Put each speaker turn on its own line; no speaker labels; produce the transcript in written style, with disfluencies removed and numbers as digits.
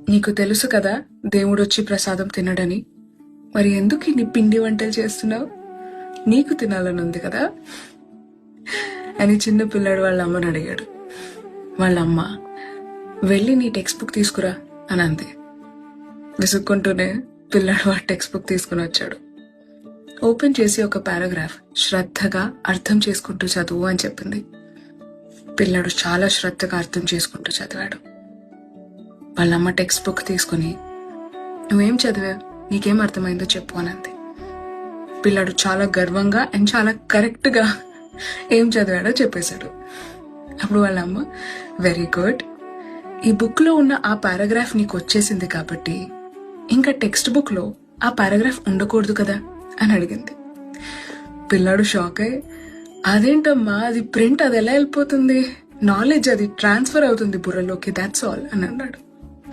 నీకు తెలుసు కదా దేవుడొచ్చి ప్రసాదం తినడని, మరి ఎందుకు ఇన్ని పిండి వంటలు చేస్తున్నావు? నీకు తినాలని ఉంది కదా అని చిన్న పిల్లాడు వాళ్ళ అమ్మని అడిగాడు. వాళ్ళ అమ్మ, వెళ్ళి నీ టెక్స్ట్ బుక్ తీసుకురా అని అంది. విసుక్కుంటూనే పిల్లాడు ఆ టెక్స్ట్ బుక్ తీసుకుని వచ్చాడు. ఓపెన్ చేసి ఒక పారాగ్రాఫ్ శ్రద్ధగా అర్థం చేసుకుంటూ చదువు అని చెప్పింది. పిల్లాడు చాలా శ్రద్ధగా అర్థం చేసుకుంటూ చదివాడు. వాళ్ళమ్మ టెక్స్ట్ బుక్ తీసుకుని, నువ్వేం చదివావు, నీకేం అర్థమైందో చెప్పు అని అంది. పిల్లాడు చాలా గర్వంగా అండ్ చాలా కరెక్ట్గా ఏం చదివాడో చెప్పేశాడు. అప్పుడు వాళ్ళమ్మ, వెరీ గుడ్, ఈ బుక్లో ఉన్న ఆ పారాగ్రాఫ్ నీకు వచ్చేసింది కాబట్టి ఇంకా టెక్స్ట్ బుక్లో ఆ పారాగ్రాఫ్ ఉండకూడదు కదా అని అడిగింది. పిల్లాడు షాక్ అయ్యి, అదేంటమ్మా, అది ప్రింట్, అది ఎలా వెళ్ళిపోతుంది, నాలెడ్జ్ అది ట్రాన్స్ఫర్ అవుతుంది బుర్రలోకి, దాట్స్ ఆల్ అని అన్నాడు.